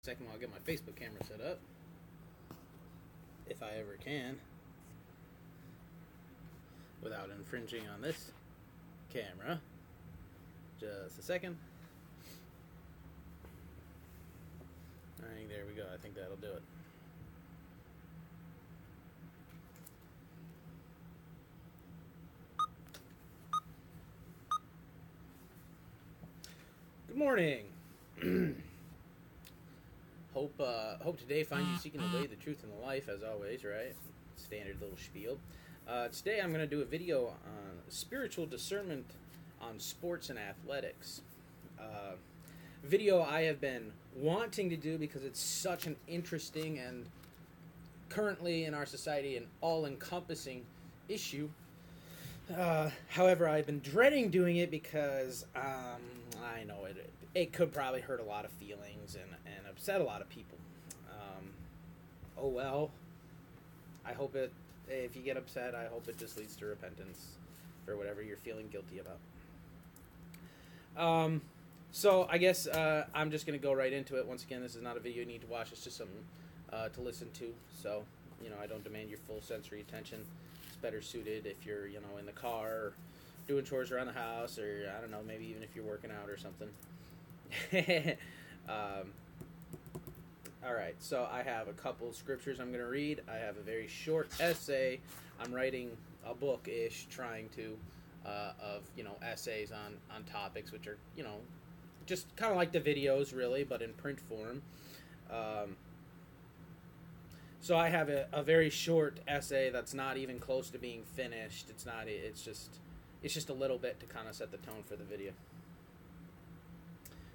Second, while I get my Facebook camera set up, if I ever can, without infringing on this camera. Just a second. Alright, there we go. I think that'll do it. Good morning. Hope today finds you seeking the way, the truth, and the life, as always, right? Standard little spiel. Today I'm going to do a video on spiritual discernment on sports and athletics. Video I have been wanting to do because it's such an interesting and currently in our society an all-encompassing issue. However, I've been dreading doing it because I know it could probably hurt a lot of feelings and upset a lot of people. Oh well. I hope if you get upset, I hope it just leads to repentance for whatever you're feeling guilty about. So I guess I'm just going to go right into it. Once again, this is not a video you need to watch. It's just something to listen to. So, I don't demand your full sensory attention. It's better suited if you're, in the car or doing chores around the house, or I don't know, maybe even if you're working out or something. All right, so I have a couple scriptures I'm going to read. I have a very short essay. I'm writing a book-ish, trying to, of, essays on topics which are, just kind of like the videos, really, but in print form. So I have a very short essay that's not even close to being finished. It's just a little bit to kind of set the tone for the video.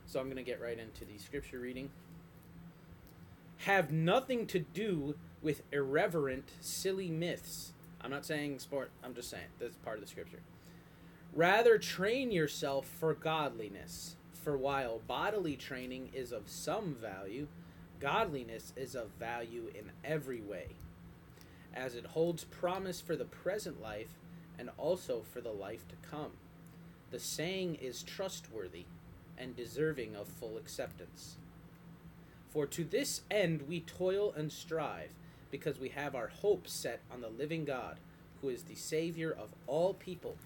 So I'm going to get right into the scripture reading. Have nothing to do with irreverent, silly myths. I'm not saying sport. I'm just saying this is part of the scripture. Rather, train yourself for godliness. For while bodily training is of some value, godliness is of value in every way, as it holds promise for the present life and also for the life to come. The saying is trustworthy and deserving of full acceptance. For to this end we toil and strive, because we have our hope set on the living God, who is the Savior of all people,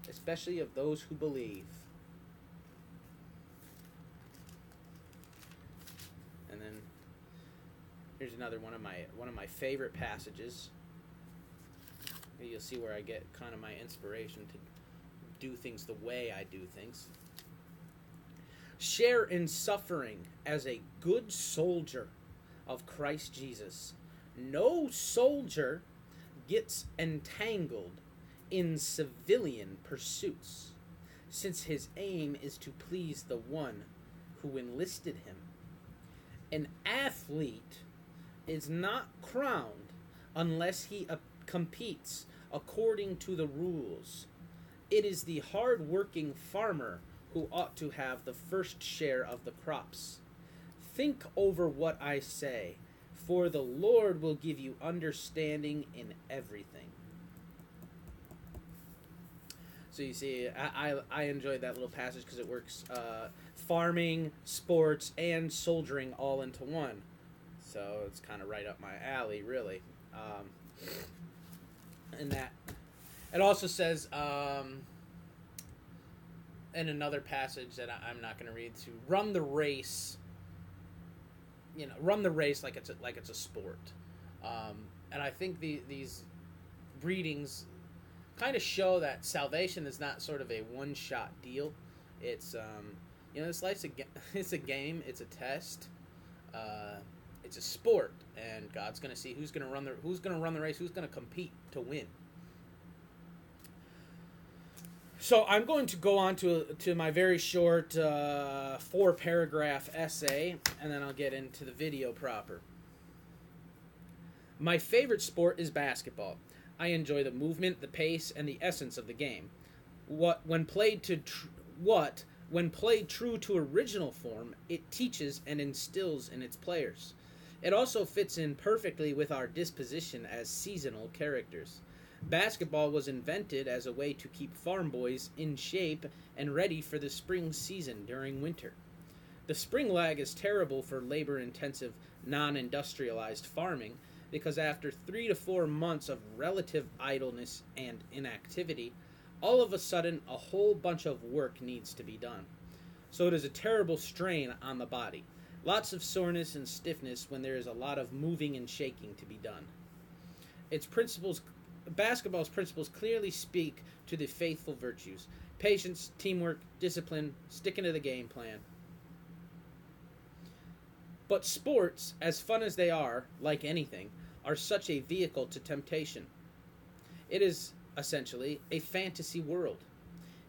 especially of those who believe. And then here's another one of my favorite passages. You'll see where I get kind of my inspiration to do things the way I do things. Share in suffering as a good soldier of Christ Jesus. No soldier gets entangled in civilian pursuits, since his aim is to please the one who enlisted him. An athlete is not crowned unless he competes according to the rules. It is the hard-working farmer who ought to have the first share of the crops. Think over what I say, for the Lord will give you understanding in everything. So you see, I enjoyed that little passage because it works farming, sports, and soldiering all into one. So it's kind of right up my alley, really. And that it also says in another passage that I'm not going to read, to run the race. Run the race like it's a sport. And I think these readings kind of show that salvation is not sort of a one-shot deal. It's it's a game, it's a test, it's a sport, and God's going to see who's going to run the race, who's going to compete to win. So I'm going to go on to my very short 4-paragraph essay, and then I'll get into the video proper. My favorite sport is basketball. I enjoy the movement, the pace, and the essence of the game. When played true to original form, it teaches and instills in its players. It also fits in perfectly with our disposition as seasonal characters. Basketball was invented as a way to keep farm boys in shape and ready for the spring season during winter. The spring lag is terrible for labor-intensive, non-industrialized farming because after 3 to 4 months of relative idleness and inactivity, all of a sudden a whole bunch of work needs to be done. So it is a terrible strain on the body. Lots of soreness and stiffness when there is a lot of moving and shaking to be done. Basketball's principles clearly speak to the faithful virtues: patience, teamwork, discipline, sticking to the game plan. But sports, as fun as they are, like anything, are such a vehicle to temptation. It is, essentially, a fantasy world.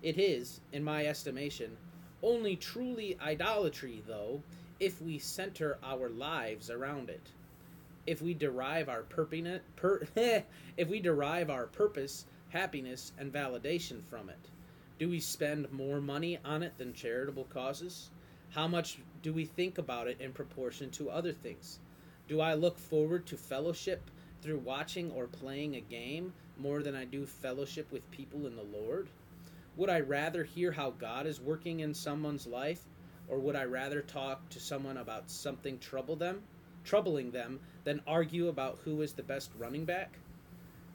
It is, in my estimation, only truly idolatry, though, if we center our lives around it. If we derive our purpose, happiness, and validation from it. Do we spend more money on it than charitable causes? How much do we think about it in proportion to other things? Do I look forward to fellowship through watching or playing a game more than I do fellowship with people in the Lord? Would I rather hear how God is working in someone's life, or would I rather talk to someone about something troubling them than argue about who is the best running back?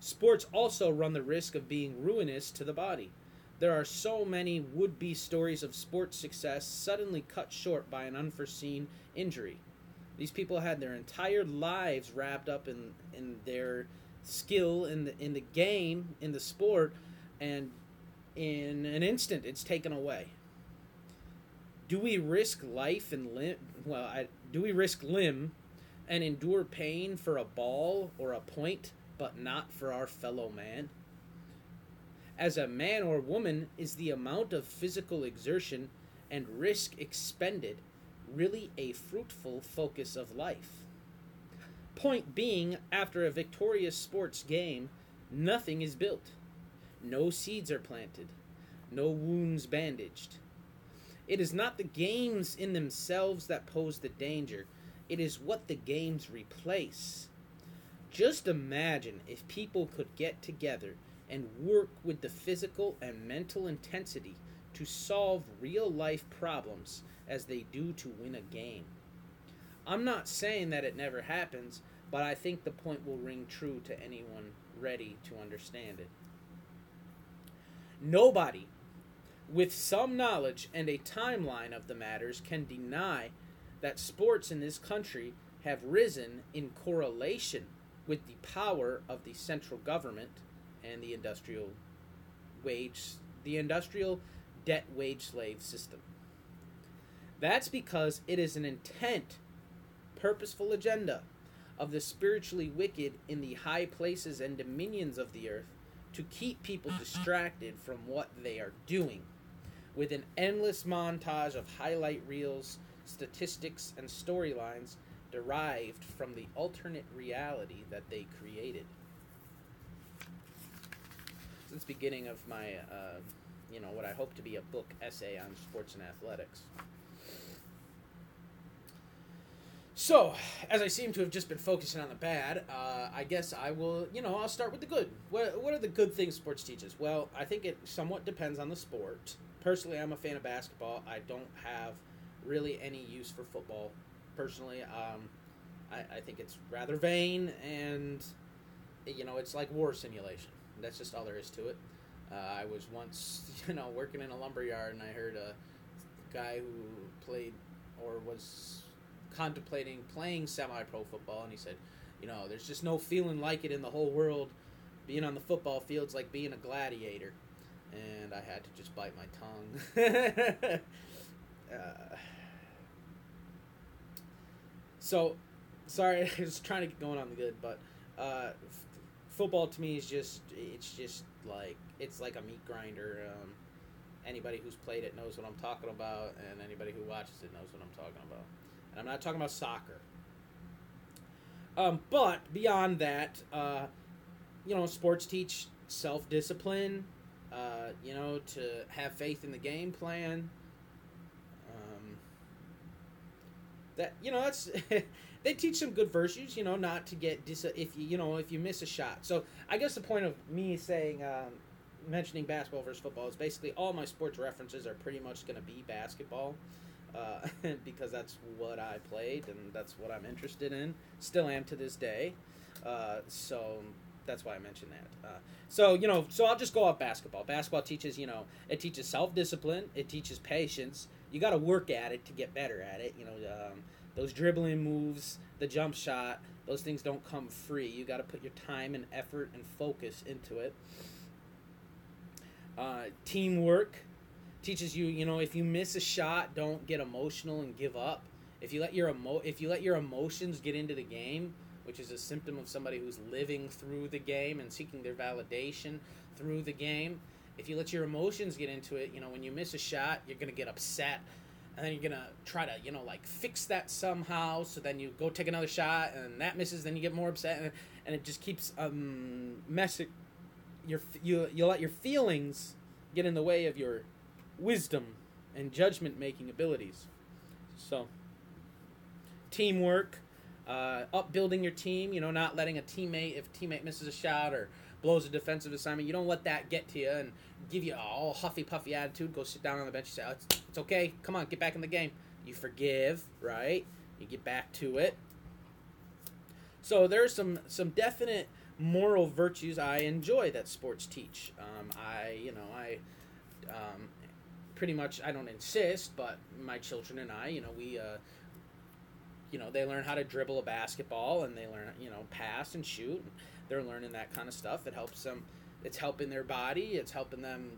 Sports also run the risk of being ruinous to the body. There are so many would-be stories of sports success suddenly cut short by an unforeseen injury. These people had their entire lives wrapped up in their skill in the game, in the sport, and in an instant it's taken away. Do we risk life and do we risk limb and endure pain for a ball or a point, but not for our fellow man? As a man or woman, is the amount of physical exertion and risk expended really a fruitful focus of life? Point being, after a victorious sports game, nothing is built. No seeds are planted. No wounds bandaged. It is not the games in themselves that pose the danger. It is what the games replace. Just imagine if people could get together and work with the physical and mental intensity to solve real-life problems as they do to win a game. I'm not saying that it never happens, but I think the point will ring true to anyone ready to understand it. Nobody with some knowledge and a timeline of the matters can deny that sports in this country have risen in correlation with the power of the central government and the industrial debt wage slave system. That's because it is an intent, purposeful agenda of the spiritually wicked in the high places and dominions of the earth to keep people distracted from what they are doing, with an endless montage of highlight reels, statistics, and storylines derived from the alternate reality that they created. Since the beginning of my, what I hope to be a book essay on sports and athletics. So, as I seem to have just been focusing on the bad, I guess I will, I'll start with the good. What are the good things sports teaches? Well, I think it somewhat depends on the sport. Personally, I'm a fan of basketball. I don't have really any use for football. Personally, I think it's rather vain, and, it's like war simulation. That's just all there is to it. I was once, working in a lumber yard, and I heard a guy who played or was contemplating playing semi-pro football, and he said, there's just no feeling like it in the whole world. Being on the football field's like being a gladiator. And I had to just bite my tongue. So, sorry, I was trying to get going on the good, but football to me is it's like a meat grinder. Anybody who's played it knows what I'm talking about, and anybody who watches it knows what I'm talking about. And I'm not talking about soccer. But beyond that, sports teach self-discipline, to have faith in the game plan. That's they teach some good virtues, not to get if you miss a shot. So I guess the point of me saying mentioning basketball versus football is basically all my sports references are pretty much going to be basketball. because that's what I played and that's what I'm interested in. Still am to this day. So that's why I mentioned that. So I'll just go off basketball. Basketball teaches, it teaches self-discipline. It teaches patience. You got to work at it to get better at it. Those dribbling moves, the jump shot, those things don't come free. You got to put your time and effort and focus into it. Teamwork teaches you, if you miss a shot, don't get emotional and give up. If you let your emotions get into the game, which is a symptom of somebody who's living through the game and seeking their validation through the game. If you let your emotions get into it, when you miss a shot, you're going to get upset. And then you're going to try to, fix that somehow. So then you go take another shot and that misses. Then you get more upset. And it just keeps messing. You let your feelings get in the way of your wisdom and judgment-making abilities. So, teamwork. Upbuilding your team, not letting if a teammate misses a shot or blows a defensive assignment, you don't let that get to you and give you a all huffy-puffy attitude. Go sit down on the bench and say, it's okay, come on, get back in the game. You forgive, right? You get back to it. So there's some definite moral virtues I enjoy that sports teach. I pretty much, I don't insist, but my children and I, we they learn how to dribble a basketball and they learn, pass and shoot. They're learning that kind of stuff. It helps them. It's helping their body. It's helping them,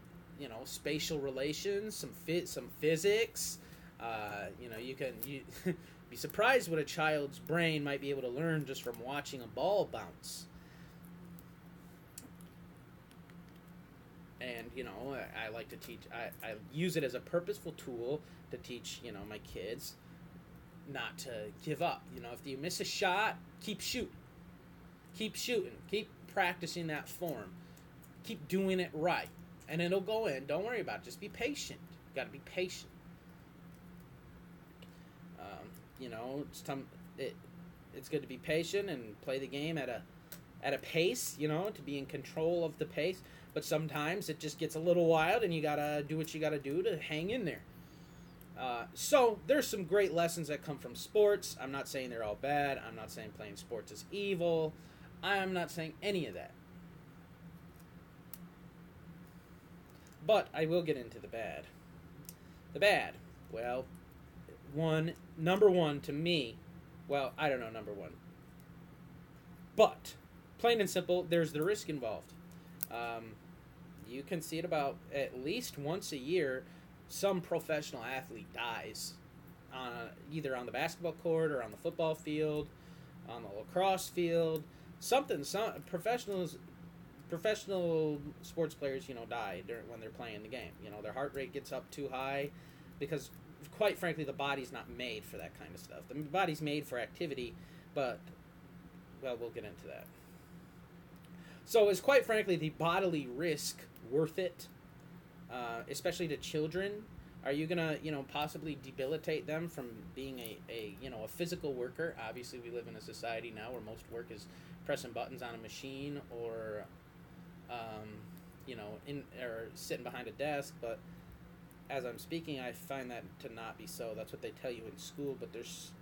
spatial relations, some physics. You can be surprised what a child's brain might be able to learn just from watching a ball bounce. And, I like to teach. I use it as a purposeful tool to teach, my kids not to give up. If you miss a shot, keep shooting. Keep shooting. Keep practicing that form. Keep doing it right. And it'll go in. Don't worry about it. Just be patient. You got to be patient. It's good to be patient and play the game at a pace, to be in control of the pace. But sometimes it just gets a little wild and you got to do what you got to do to hang in there. So there's some great lessons that come from sports. I'm not saying they're all bad. I'm not saying playing sports is evil. I'm not saying any of that. But I will get into the bad. The bad. Well, number one to me, well, I don't know number one. But, plain and simple, there's the risk involved. You can see it about at least once a year. Some professional athlete dies, either on the basketball court or on the football field, on the lacrosse field. Some professional sports players, die when they're playing the game. Their heart rate gets up too high because, quite frankly, the body's not made for that kind of stuff. The body's made for activity, but, well, we'll get into that. So is, quite frankly, the bodily risk worth it? Especially to children? Are you gonna, possibly debilitate them from being a physical worker? Obviously, we live in a society now where most work is pressing buttons on a machine or, or sitting behind a desk. But as I'm speaking, I find that to not be so. That's what they tell you in school, but there's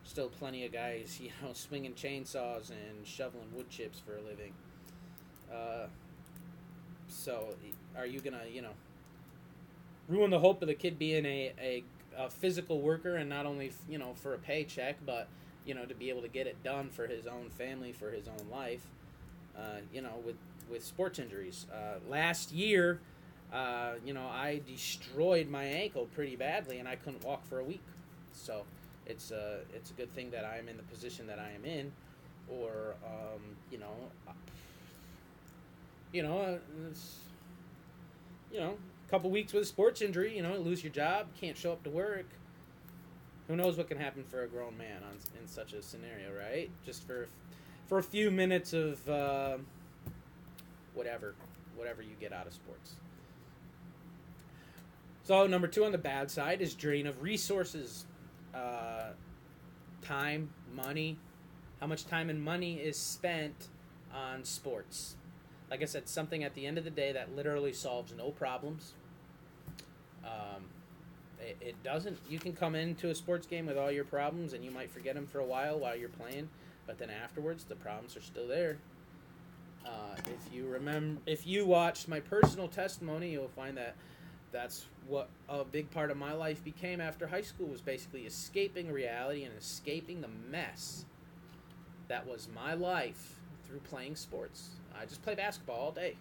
still plenty of guys, swinging chainsaws and shoveling wood chips for a living. So are you gonna, ruin the hope of the kid being a physical worker and not only, for a paycheck, but, to be able to get it done for his own family, for his own life, with sports injuries. Last year, I destroyed my ankle pretty badly and I couldn't walk for a week. So it's a good thing that I'm in the position that I am in, or, a couple weeks with a sports injury, lose your job, can't show up to work. Who knows what can happen for a grown man in such a scenario, right? Just for a few minutes of whatever you get out of sports. So number 2 on the bad side is drain of resources, time, money. How much time and money is spent on sports? Like I said, something at the end of the day that literally solves no problems. It doesn't. You can come into a sports game with all your problems, and you might forget them for a while you're playing, but then afterwards, the problems are still there. If you watched my personal testimony, you'll find that that's what a big part of my life became after high school, was basically escaping reality and escaping the mess that was my life through playing sports. I just play basketball all day.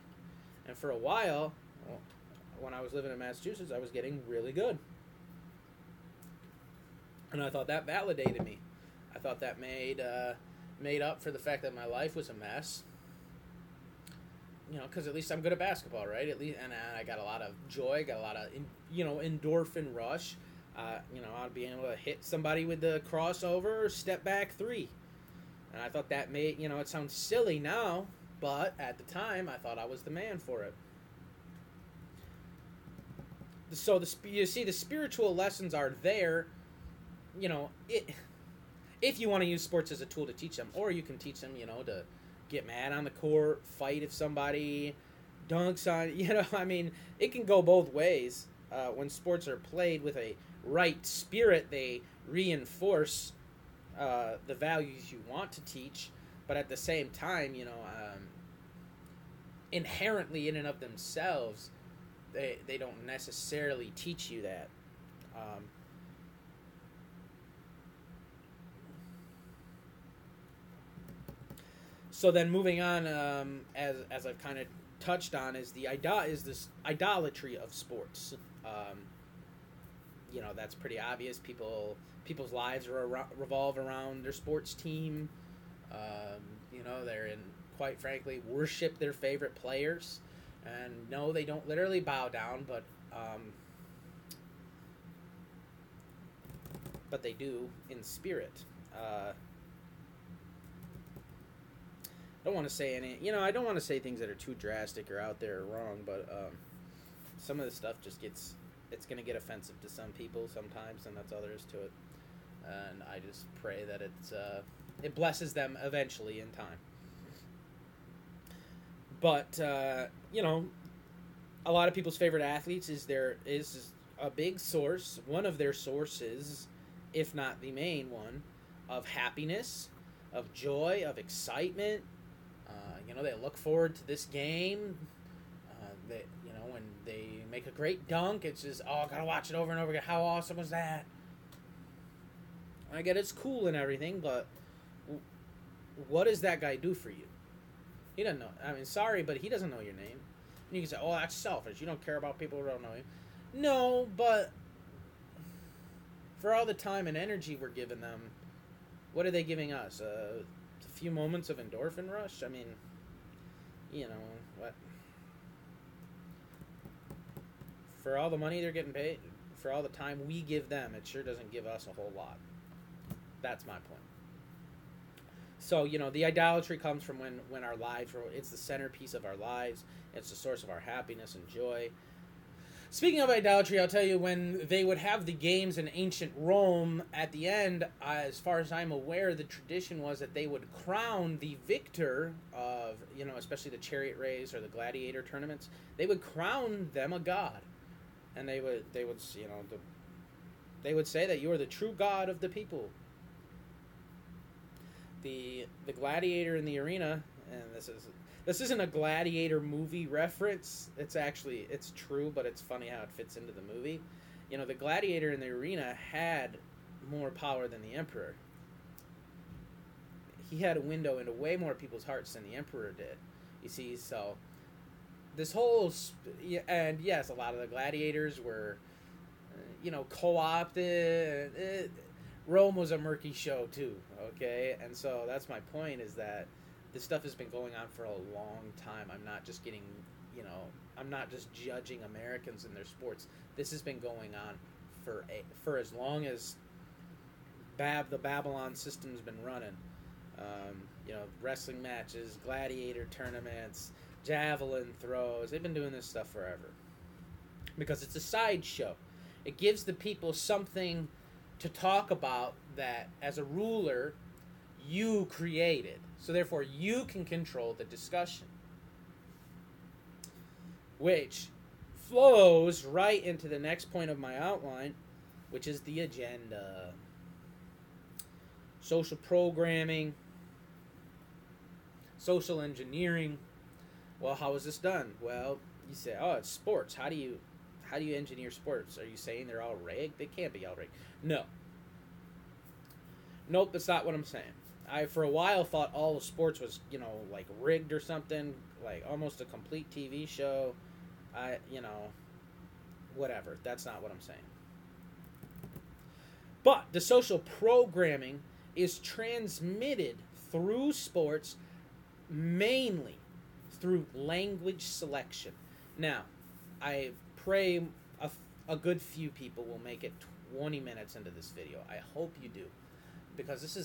And for a while, when I was living in Massachusetts, I was getting really good. And I thought that validated me. I thought that made up for the fact that my life was a mess. Because at least I'm good at basketball, right? At least, and I got a lot of joy, got a lot of, endorphin rush. I'd be able to hit somebody with the crossover or step back three. And I thought that made, it sounds silly now, but at the time, I thought I was the man for it. So you see, the spiritual lessons are there, if you want to use sports as a tool to teach them, or you can teach them, to get mad on the court, fight if somebody dunks on, it can go both ways. When sports are played with a right spirit, they reinforce the values you want to teach, but at the same time, inherently in and of themselves, they don't necessarily teach you that. So then moving on, as I've kind of touched on, is this idolatry of sports. That's pretty obvious. People's lives revolve around their sports team. They're quite frankly, worship their favorite players. And no, they don't literally bow down, but they do in spirit. I don't want to say I don't want to say things that are too drastic or out there or wrong, but some of the stuff it's going to get offensive to some people sometimes, and that's all there is to it. And I just pray that it blesses them eventually in time. But, a lot of people's favorite athletes is a big source, one of their sources, if not the main one, of happiness, of joy, of excitement. They look forward to this game. When they make a great dunk, it's just, I gotta watch it over and over again. How awesome was that? I get it's cool and everything, but what does that guy do for you? He doesn't know. Sorry, but he doesn't know your name. And you can say, that's selfish. You don't care about people who don't know you. No, but for all the time and energy we're giving them, what are they giving us? A few moments of endorphin rush? What? For all the money they're getting paid, for all the time we give them, it sure doesn't give us a whole lot. That's my point. So, the idolatry comes from when our lives, it's the centerpiece of our lives. It's the source of our happiness and joy. Speaking of idolatry, I'll tell you, when they would have the games in ancient Rome, at the end, as far as I'm aware, the tradition was that they would crown the victor of, especially the chariot race or the gladiator tournaments. They would crown them a god. And they would say that you are the true god of the people. The gladiator in the arena, and this isn't a gladiator movie reference. It's true, but it's funny how it fits into the movie. The gladiator in the arena had more power than the emperor. He had a window into way more people's hearts than the emperor did. You see, so this whole, and yes, a lot of the gladiators were, co-opted. Rome was a murky show too, okay? And so that's my point, is that this stuff has been going on for a long time. I'm not just I'm not just judging Americans in their sports. This has been going on for as long as the Babylon system's been running. Wrestling matches, gladiator tournaments, javelin throws. They've been doing this stuff forever. Because it's a sideshow. It gives the people something to talk about that, as a ruler, you created. So therefore, you can control the discussion. Which flows right into the next point of my outline, which is the agenda. Social programming, social engineering. Well, how is this done? Well, you say, oh, it's sports. How do you engineer sports? Are you saying they're all rigged? They can't be all rigged. No. Nope, that's not what I'm saying. I, for a while, thought all of sports was, like rigged or something, like almost a complete TV show. Whatever. That's not what I'm saying. But the social programming is transmitted through sports, mainly through language selection. Now, I pray a good few people will make it 20 minutes into this video. I hope you do, because this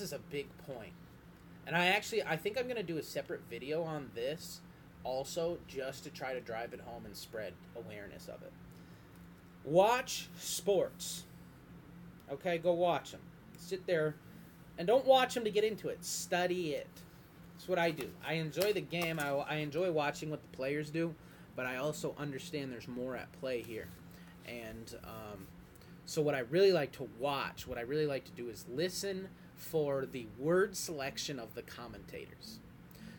is a big point. And I think I'm going to do a separate video on this also, just to try to drive it home and spread awareness of it. Watch sports. Okay, go watch them. Sit there and don't watch them to get into it. Study it. That's what I do. I enjoy the game. I enjoy watching what the players do, but I also understand there's more at play here. And so what I really like to watch, what I really like to do is listen for the word selection of the commentators.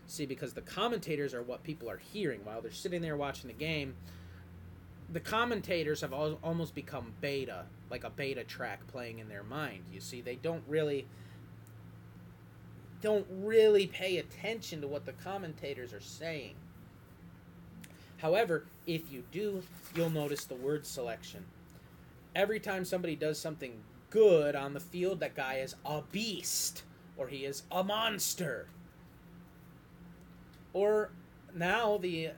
See, because the commentators are what people are hearing while they're sitting there watching the game. The commentators have almost become beta, like a beta track playing in their mind. You see, they don't really pay attention to what the commentators are saying. However, if you do, you'll notice the word selection. Every time somebody does something good on the field, that guy is a beast, or he is a monster. Or now the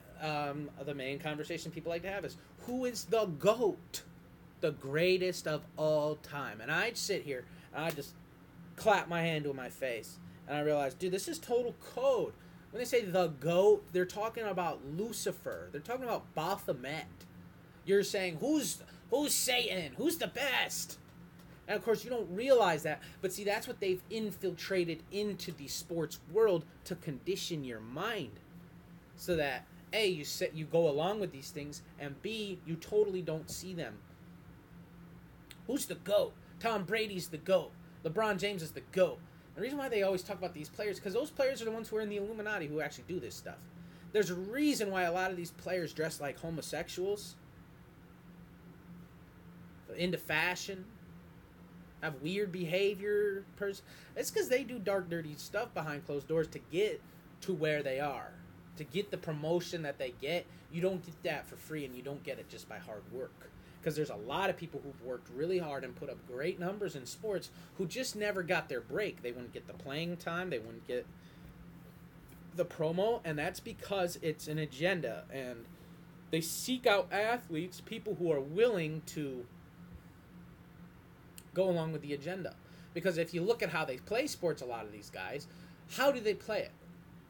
main conversation people like to have is, who is the GOAT? The greatest of all time. And I'd sit here and I'd just clap my hand to my face. And I realized, dude, this is total code. When they say the GOAT, they're talking about Lucifer. They're talking about Baphomet. You're saying, who's Satan? Who's the best? And of course, you don't realize that. But see, that's what they've infiltrated into the sports world to condition your mind. So that, A, you go along with these things, and B, you totally don't see them. Who's the GOAT? Tom Brady's the GOAT. LeBron James is the GOAT. The reason why they always talk about these players, because those players are the ones who are in the Illuminati who actually do this stuff. There's a reason why a lot of these players dress like homosexuals, into fashion, have weird behavior. It's because they do dark, dirty stuff behind closed doors to get to where they are. To get the promotion that they get. You don't get that for free, and you don't get it just by hard work. Because there's a lot of people who've worked really hard and put up great numbers in sports who just never got their break. They wouldn't get the playing time. They wouldn't get the promo. And that's because it's an agenda. And they seek out athletes, people who are willing to go along with the agenda. Because if you look at how they play sports, a lot of these guys, how do they play it?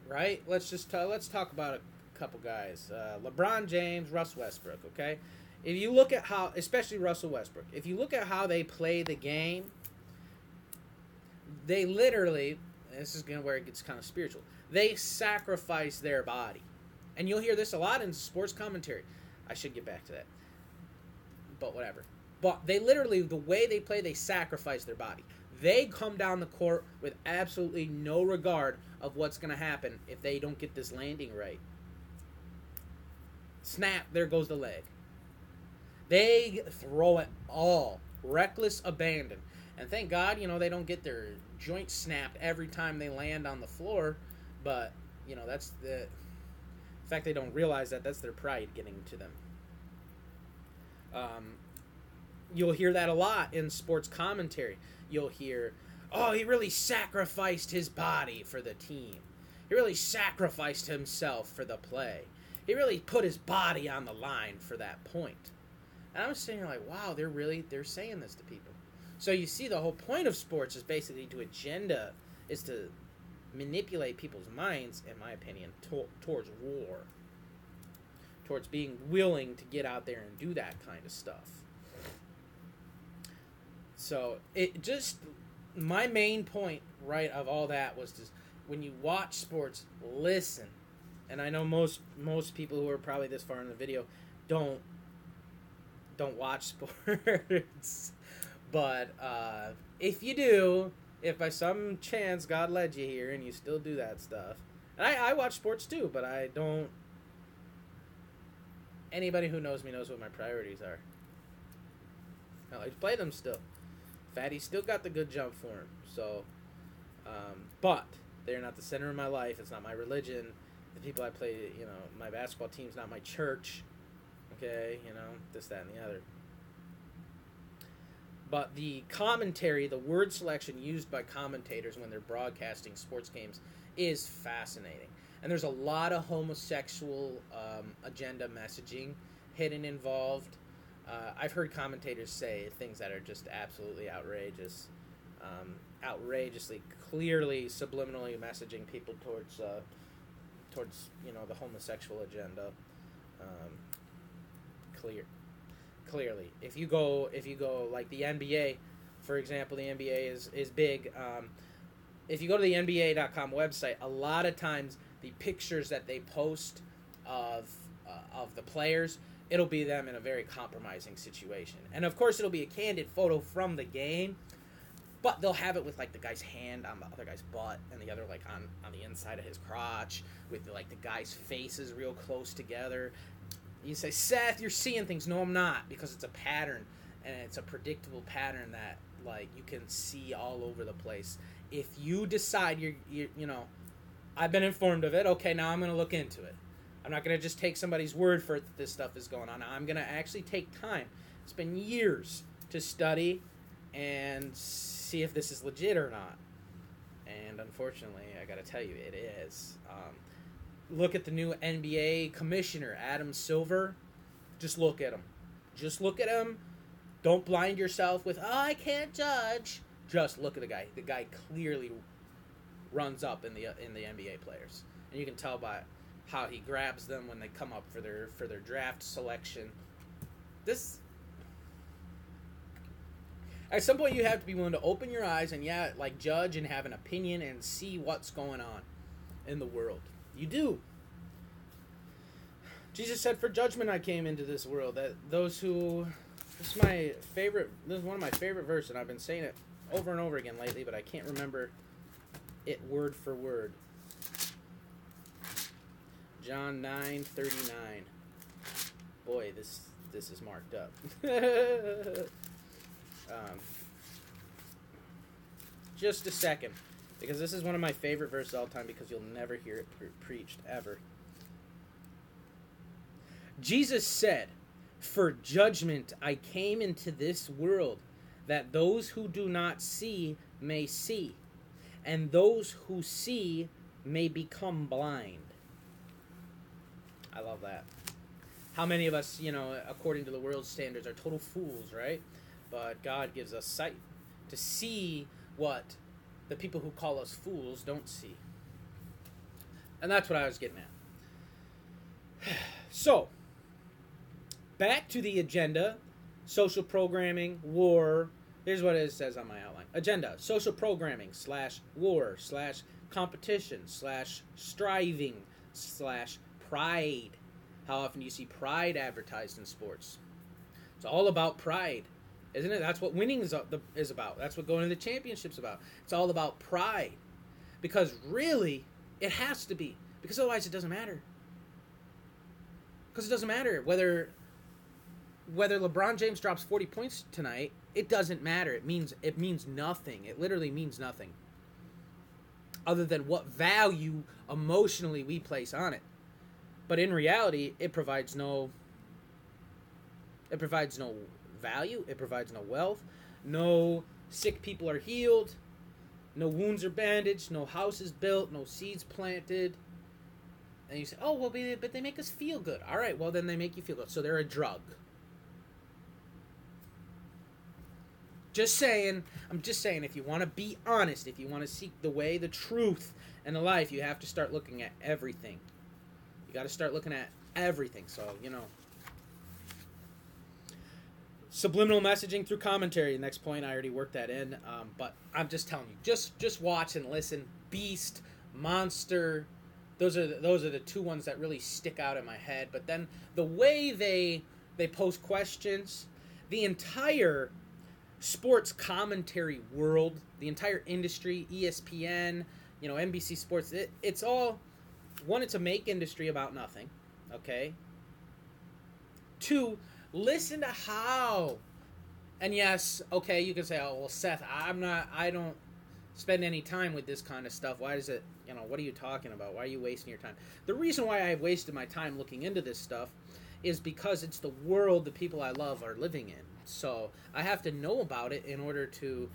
Right? Let's talk about a couple guys. LeBron James, Russ Westbrook, okay? If you look at how, especially Russell Westbrook, if you look at how they play the game, they literally, this is where it gets kind of spiritual, they sacrifice their body. And you'll hear this a lot in sports commentary. I should get back to that. But whatever. But they literally, the way they play, they sacrifice their body. They come down the court with absolutely no regard of what's going to happen if they don't get this landing right. Snap, there goes the leg. They throw it all. Reckless abandon. And thank God, they don't get their joints snapped every time they land on the floor. But, that's the fact they don't realize that's their pride getting to them. You'll hear that a lot in sports commentary. You'll hear, oh, he really sacrificed his body for the team. He really sacrificed himself for the play. He really put his body on the line for that point. And I was sitting here like, wow, they're saying this to people. So you see, the whole point of sports is basically is to manipulate people's minds, in my opinion, towards war. Towards being willing to get out there and do that kind of stuff. So my main point, right, of all that was just, when you watch sports, listen. And I know most people who are probably this far in the video don't watch sports. But if you do, if by some chance God led you here and you still do that stuff, and I watch sports too, but I don't. Anybody who knows me knows what my priorities are. I like to play them still. Fatty's still got the good jump for him. So, but they're not the center of my life. It's not my religion. The people I play, my basketball team's not my church. Okay, this, that, and the other. But the commentary, the word selection used by commentators when they're broadcasting sports games is fascinating. And there's a lot of homosexual agenda messaging hidden involved. I've heard commentators say things that are just absolutely outrageous. Outrageously, clearly, subliminally messaging people towards the homosexual agenda. Clearly, if you go like the NBA, for example, the NBA is big. If you go to the NBA.com website, a lot of times the pictures that they post of the players, it'll be them in a very compromising situation, and of course it'll be a candid photo from the game. But they'll have it with, like, the guy's hand on the other guy's butt and the other, like, on the inside of his crotch with, like, the guy's faces real close together. You say, Seth, you're seeing things. No, I'm not, because it's a pattern, and it's a predictable pattern that, like, you can see all over the place. If you decide I've been informed of it, okay, now I'm going to look into it. I'm not going to just take somebody's word for it that this stuff is going on. I'm going to actually take time. It's been years to study and see if this is legit or not. And unfortunately, I got to tell you, it is. Look at the new NBA commissioner, Adam Silver. Just look at him. Just look at him. Don't blind yourself with, I can't judge. Just look at the guy. The guy clearly runs up in the NBA players. And you can tell by how he grabs them when they come up for their draft selection. At some point, you have to be willing to open your eyes and, judge and have an opinion and see what's going on in the world. You do. Jesus said, for judgment I came into this world. That those who... This is one of my favorite verses, and I've been saying it over and over again lately, but I can't remember it word for word. John 9:39. Boy, this is marked up. Just a second, because this is one of my favorite verses all the time, because you'll never hear it preached ever. Jesus said, for judgment I came into this world, that those who do not see may see, and those who see may become blind. I love that. How many of us, according to the world's standards, are total fools, right? But God gives us sight to see what the people who call us fools don't see. And that's what I was getting at. So, back to the agenda. Social programming, war. Here's what it says on my outline. Agenda, social programming / war / competition / striving / pride. How often do you see pride advertised in sports? It's all about pride, isn't it? That's what winning is about. That's what going to the championship's about. It's all about pride. Because really, it has to be. Because otherwise it doesn't matter. Because it doesn't matter whether LeBron James drops 40 points tonight. It doesn't matter. It means nothing. It literally means nothing. Other than what value emotionally we place on it. But in reality, it provides no value. It provides no wealth. No sick people are healed. No wounds are bandaged. No houses built. No seeds planted. And you say, oh, well, but they make us feel good. All right, well, then they make you feel good. So they're a drug. Just saying. I'm just saying, if you want to be honest, if you want to seek the way, the truth, and the life, you have to start looking at everything. You got to start looking at everything. So, subliminal messaging through commentary. The next point, I already worked that in. But I'm just telling you, just watch and listen. Beast, Monster. Those are the two ones that really stick out in my head. But then the way they pose questions, the entire sports commentary world, the entire industry, ESPN, NBC Sports, it's all, one, it's a make industry about nothing, okay? Two, listen to how, and yes, okay, you can say, oh, well, Seth, I don't spend any time with this kind of stuff. Why does it, what are you talking about? Why are you wasting your time? The reason why I've wasted my time looking into this stuff is because it's the world the people I love are living in. So I have to know about it in order to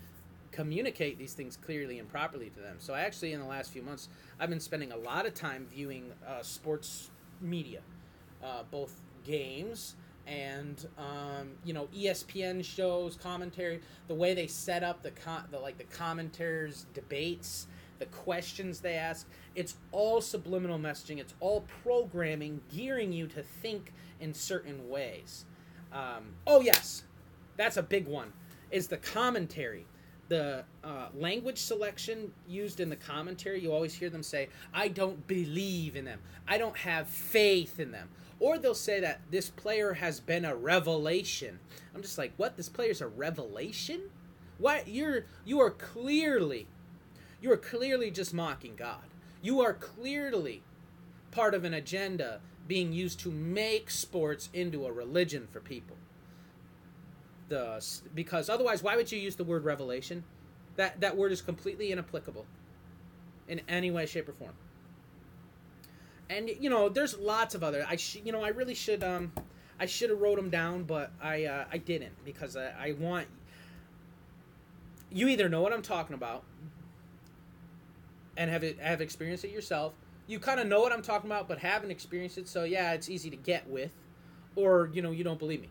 communicate these things clearly and properly to them. So actually, in the last few months, I've been spending a lot of time viewing sports media, both games and ESPN shows, commentary, the way they set up the commentators' debates, the questions they ask. It's all subliminal messaging. It's all programming, gearing you to think in certain ways. Oh yes, that's a big one, is the commentary. The language selection used in the commentary, you always hear them say, I don't believe in them. I don't have faith in them. Or they'll say that this player has been a revelation. I'm just like, what? This player's a revelation? What? You are clearly just mocking God. You are clearly part of an agenda being used to make sports into a religion for people. Because otherwise, why would you use the word revelation? That word is completely inapplicable in any way, shape, or form. And there's lots of other. I really should. I should have wrote them down, but I didn't, because I want you either know what I'm talking about and have experienced it yourself. You kind of know what I'm talking about, but haven't experienced it. So yeah, it's easy to get with, or you don't believe me.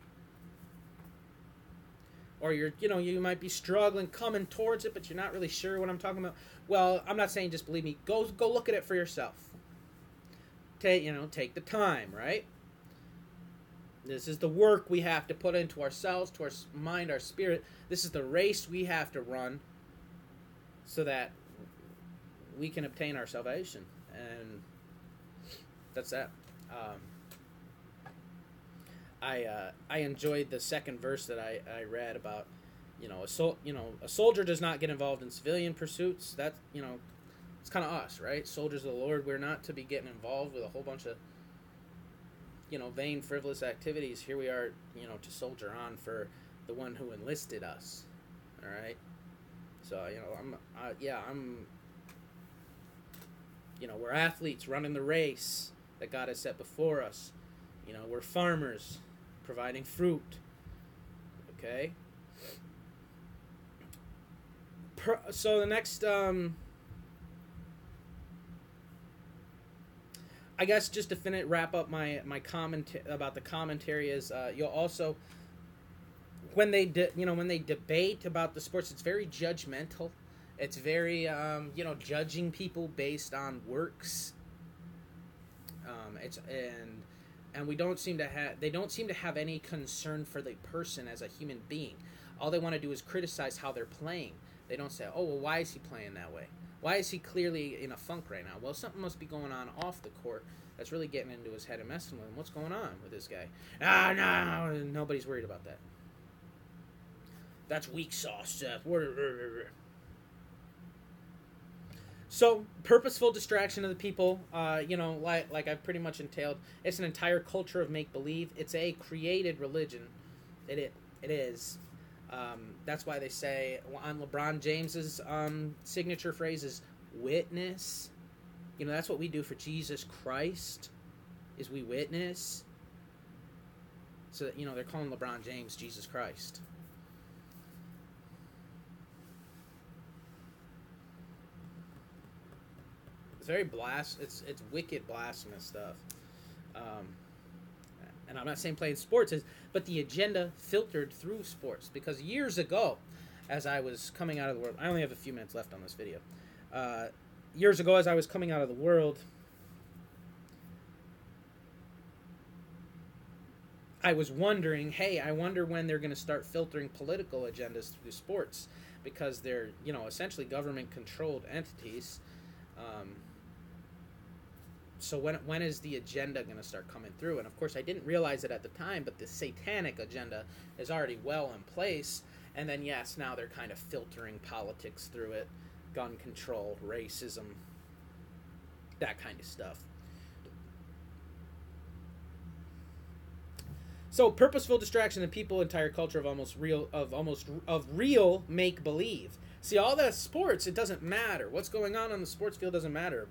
Or you might be struggling coming towards it, but you're not really sure what I'm talking about. Well, I'm not saying just believe me. Go look at it for yourself. Take the time, right? This is the work we have to put into ourselves, to our mind, our spirit. This is the race we have to run so that we can obtain our salvation. And that's that. I enjoyed the second verse that I read about, a soldier does not get involved in civilian pursuits. That, it's kind of us, right? Soldiers of the Lord, we're not to be getting involved with a whole bunch of, vain, frivolous activities. Here we are, to soldier on for the one who enlisted us. All right. So, we're athletes running the race that God has set before us. We're farmers providing fruit. Okay? So the next, I guess just to wrap up my comment about the commentary is, you'll also, when they debate about the sports, it's very judgmental. It's very, judging people based on works. And we don't seem to have, they don't seem to have any concern for the person as a human being. All they want to do is criticize how they're playing. They don't say, oh, well, why is he playing that way? Why is he clearly in a funk right now? Well, something must be going on off the court that's really getting into his head and messing with him. What's going on with this guy? No, nobody's worried about that. That's weak sauce, Seth. So, purposeful distraction of the people, like I've pretty much entailed. It's an entire culture of make-believe. It's a created religion. It is. That's why they say on LeBron James's signature phrase is witness. That's what we do for Jesus Christ, is we witness. So, they're calling LeBron James Jesus Christ. It's very it's wicked blasphemous stuff. And I'm not saying playing sports is, but the agenda filtered through sports. Because years ago, as I was coming out of the world, I only have a few minutes left on this video. Years ago, as I was coming out of the world, I was wondering, hey, I wonder when they're going to start filtering political agendas through sports, because they're, essentially government-controlled entities. So when is the agenda going to start coming through? And of course, I didn't realize it at the time, but the satanic agenda is already well in place. And then, yes, now they're kind of filtering politics through it. Gun control, racism, that kind of stuff. So purposeful distraction and people entire culture of real make believe. See, all that sports, it doesn't matter. What's going on the sports field doesn't matter.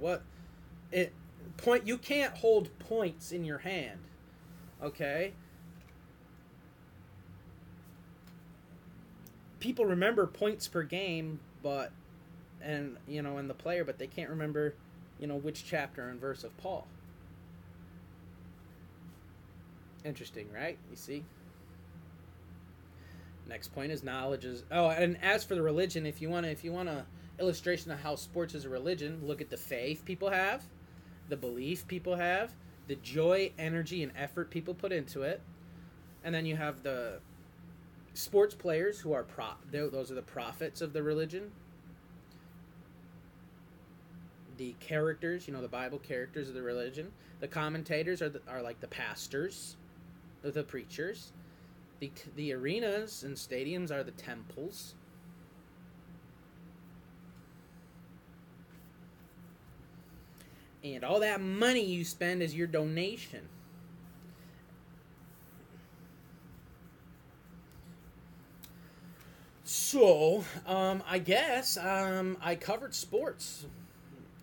You can't hold points in your hand. Okay? People remember points per game, and the player, but they can't remember, which chapter and verse of Paul. Interesting, right? You see? Next point is knowledge is... Oh, and as for the religion, if you want a illustration of how sports is a religion, look at the faith people have, the belief people have, the joy, energy, and effort people put into it. And then you have the sports players who are those are the prophets of the religion. The characters, the Bible characters of the religion. The commentators are like the pastors, the preachers. The arenas and stadiums are the temples. And all that money you spend is your donation. So, I guess I covered sports.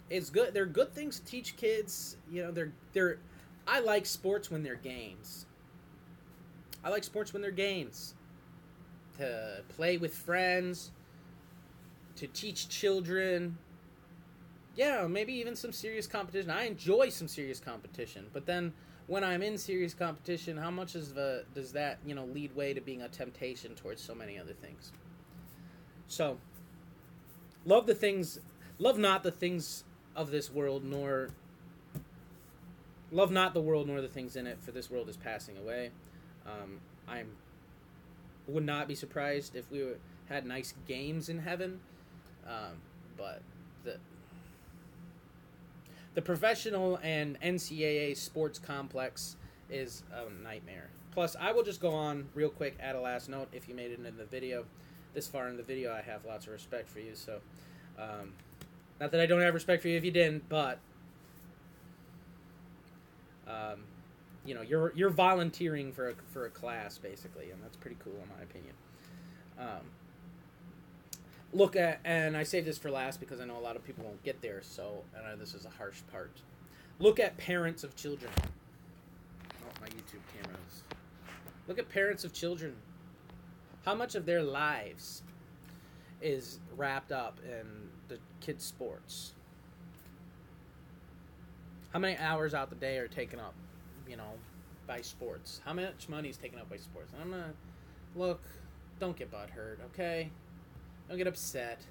It's good. They're good things to teach kids. I like sports when they're games. I like sports when they're games. To play with friends. To teach children. Yeah, maybe even some serious competition. I enjoy some serious competition. But then when I'm in serious competition, how much does that, lead way to being a temptation towards so many other things? So, love not the things of this world, love not the world nor the things in it, for this world is passing away. I would not be surprised if we had nice games in heaven, but the professional and NCAA sports complex is a nightmare. Plus, I will just go on real quick, add a last note. If you made it into the video, this far in the video, I have lots of respect for you. So, not that I don't have respect for you if you didn't, but you're volunteering for a class basically, and that's pretty cool in my opinion. Look at, and I saved this for last because I know a lot of people won't get there, so I know this is a harsh part. Look at parents of children. Oh, my YouTube camera is... Look at parents of children. How much of their lives is wrapped up in the kids' sports? How many hours out the day are taken up, by sports? How much money is taken up by sports? And I'm gonna... Look, don't get butthurt, okay? Don't get upset.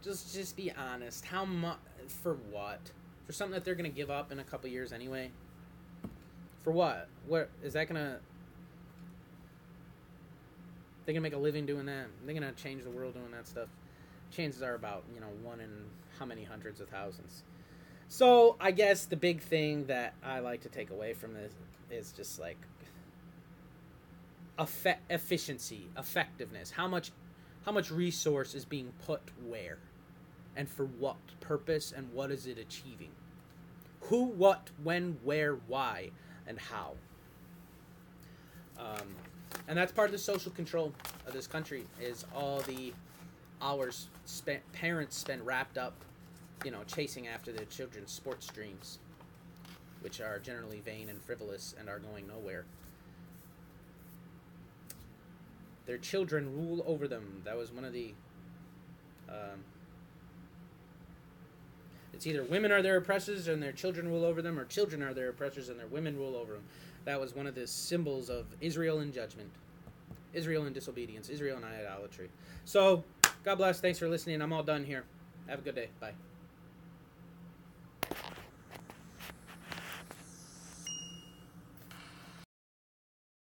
Just be honest. How much? For what? For something that they're going to give up in a couple years anyway? For what? What is that going to... They're going to make a living doing that? They're going to change the world doing that stuff? Chances are about, one in how many hundreds of thousands. So, I guess the big thing that I like to take away from this is just like... efficiency, effectiveness. How much resource is being put where, and for what purpose, and what is it achieving? Who, what, when, where, why, and how. And that's part of the social control of this country, is all the hours parents spend wrapped up, chasing after their children's sports dreams, which are generally vain and frivolous and are going nowhere. Their children rule over them. That was one of the... it's either women are their oppressors and their children rule over them, or children are their oppressors and their women rule over them. That was one of the symbols of Israel in judgment. Israel in disobedience. Israel in idolatry. So, God bless. Thanks for listening. I'm all done here. Have a good day. Bye.